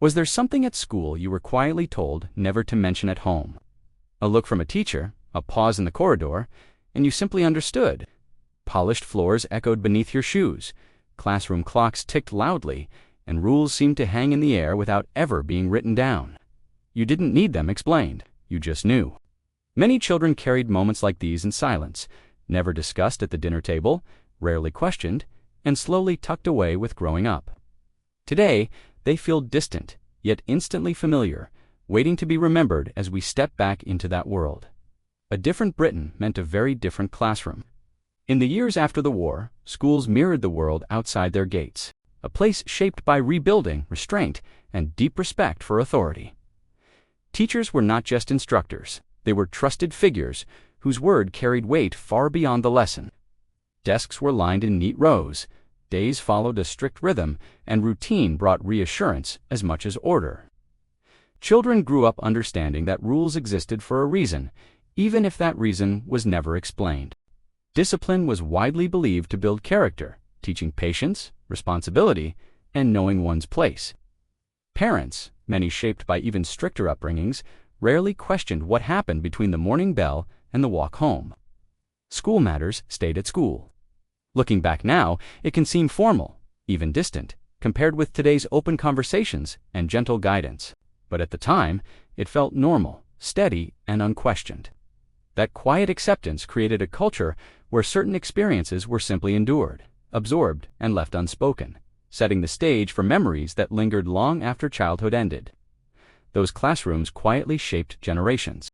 Was there something at school you were quietly told never to mention at home? A look from a teacher, a pause in the corridor, and you simply understood. Polished floors echoed beneath your shoes, classroom clocks ticked loudly, and rules seemed to hang in the air without ever being written down. You didn't need them explained, you just knew. Many children carried moments like these in silence, never discussed at the dinner table, rarely questioned, and slowly tucked away with growing up. Today, they feel distant, yet instantly familiar, waiting to be remembered as we step back into that world. A different Britain meant a very different classroom. In the years after the war, schools mirrored the world outside their gates, a place shaped by rebuilding, restraint, and deep respect for authority. Teachers were not just instructors, they were trusted figures whose word carried weight far beyond the lesson. Desks were lined in neat rows, days followed a strict rhythm, and routine brought reassurance as much as order. Children grew up understanding that rules existed for a reason, even if that reason was never explained. Discipline was widely believed to build character, teaching patience, responsibility, and knowing one's place. Parents, many shaped by even stricter upbringings, rarely questioned what happened between the morning bell and the walk home. School matters stayed at school. Looking back now, it can seem formal, even distant, compared with today's open conversations and gentle guidance. But at the time, it felt normal, steady, and unquestioned. That quiet acceptance created a culture where certain experiences were simply endured, absorbed, and left unspoken, setting the stage for memories that lingered long after childhood ended. Those classrooms quietly shaped generations,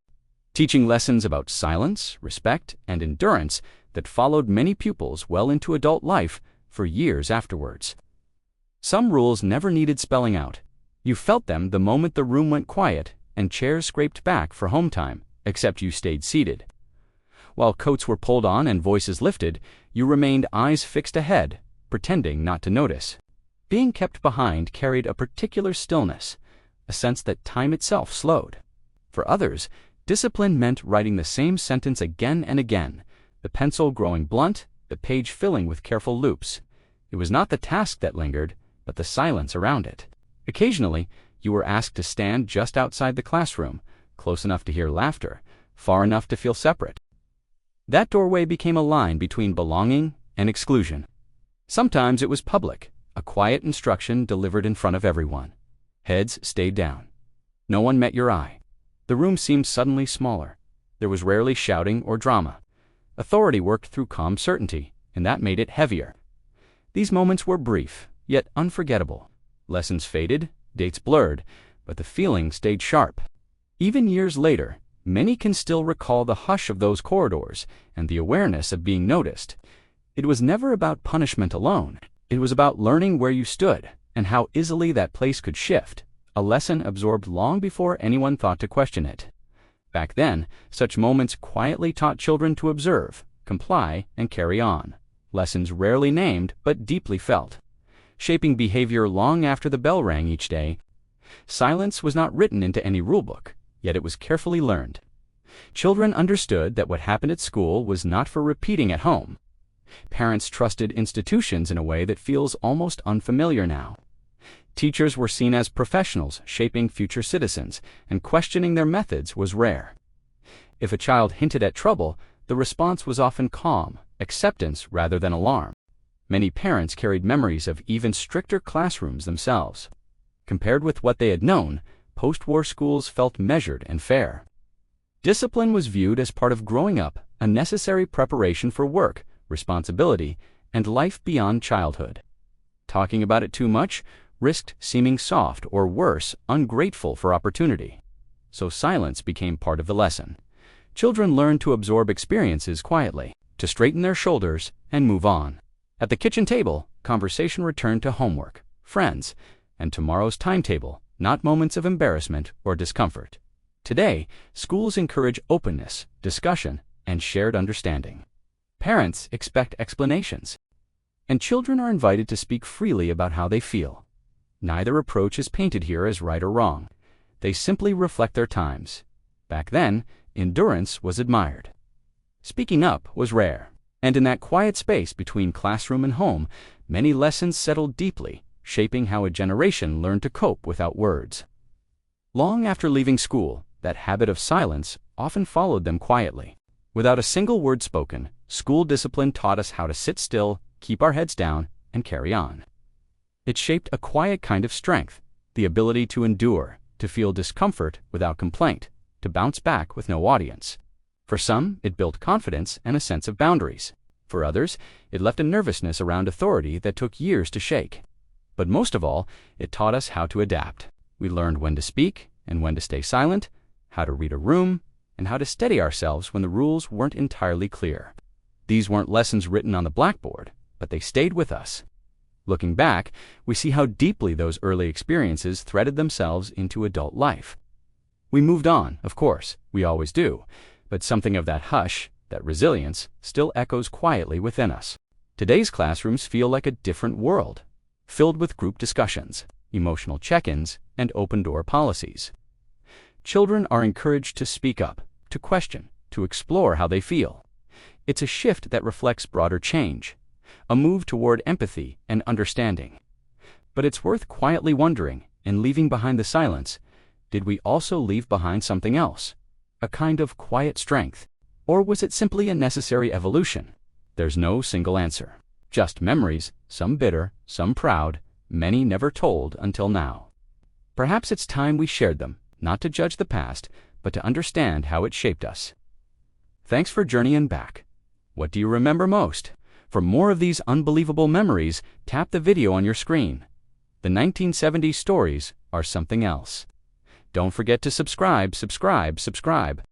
teaching lessons about silence, respect, and endurance that followed many pupils well into adult life for years afterwards. Some rules never needed spelling out. You felt them the moment the room went quiet and chairs scraped back for home time, except you stayed seated. While coats were pulled on and voices lifted, you remained eyes fixed ahead, pretending not to notice. Being kept behind carried a particular stillness, a sense that time itself slowed. For others, discipline meant writing the same sentence again and again, the pencil growing blunt, the page filling with careful loops. It was not the task that lingered, but the silence around it. Occasionally, you were asked to stand just outside the classroom, close enough to hear laughter, far enough to feel separate. That doorway became a line between belonging and exclusion. Sometimes it was public, a quiet instruction delivered in front of everyone. Heads stayed down. No one met your eye. The room seemed suddenly smaller. There was rarely shouting or drama. Authority worked through calm certainty, and that made it heavier. These moments were brief, yet unforgettable. Lessons faded, dates blurred, but the feeling stayed sharp. Even years later, many can still recall the hush of those corridors and the awareness of being noticed. It was never about punishment alone. It was about learning where you stood and how easily that place could shift, a lesson absorbed long before anyone thought to question it. Back then, such moments quietly taught children to observe, comply, and carry on. Lessons rarely named but deeply felt, shaping behavior long after the bell rang each day. Silence was not written into any rulebook, yet it was carefully learned. Children understood that what happened at school was not for repeating at home. Parents trusted institutions in a way that feels almost unfamiliar now. Teachers were seen as professionals shaping future citizens, and questioning their methods was rare. If a child hinted at trouble, the response was often calm, acceptance rather than alarm. Many parents carried memories of even stricter classrooms themselves. Compared with what they had known, post-war schools felt measured and fair. Discipline was viewed as part of growing up, a necessary preparation for work, responsibility, and life beyond childhood. Talking about it too much risked seeming soft or worse, ungrateful for opportunity. So silence became part of the lesson. Children learned to absorb experiences quietly, to straighten their shoulders and move on. At the kitchen table, conversation returned to homework, friends, and tomorrow's timetable, not moments of embarrassment or discomfort. Today, schools encourage openness, discussion, and shared understanding. Parents expect explanations, and children are invited to speak freely about how they feel. Neither approach is painted here as right or wrong. They simply reflect their times. Back then, endurance was admired. Speaking up was rare, and in that quiet space between classroom and home, many lessons settled deeply, shaping how a generation learned to cope without words. Long after leaving school, that habit of silence often followed them quietly. Without a single word spoken, school discipline taught us how to sit still, keep our heads down, and carry on. It shaped a quiet kind of strength, the ability to endure, to feel discomfort without complaint, to bounce back with no audience. For some, it built confidence and a sense of boundaries. For others, it left a nervousness around authority that took years to shake. But most of all, it taught us how to adapt. We learned when to speak and when to stay silent, how to read a room, and how to steady ourselves when the rules weren't entirely clear. These weren't lessons written on the blackboard, but they stayed with us. Looking back, we see how deeply those early experiences threaded themselves into adult life. We moved on, of course, we always do, but something of that hush, that resilience, still echoes quietly within us. Today's classrooms feel like a different world, filled with group discussions, emotional check-ins, and open-door policies. Children are encouraged to speak up, to question, to explore how they feel. It's a shift that reflects broader change, a move toward empathy and understanding. But it's worth quietly wondering, and leaving behind the silence, did we also leave behind something else? A kind of quiet strength? Or was it simply a necessary evolution? There's no single answer. Just memories, some bitter, some proud, many never told until now. Perhaps it's time we shared them, not to judge the past, but to understand how it shaped us. Thanks for journeying back. What do you remember most? For more of these unbelievable memories, tap the video on your screen. The 1970s stories are something else. Don't forget to subscribe.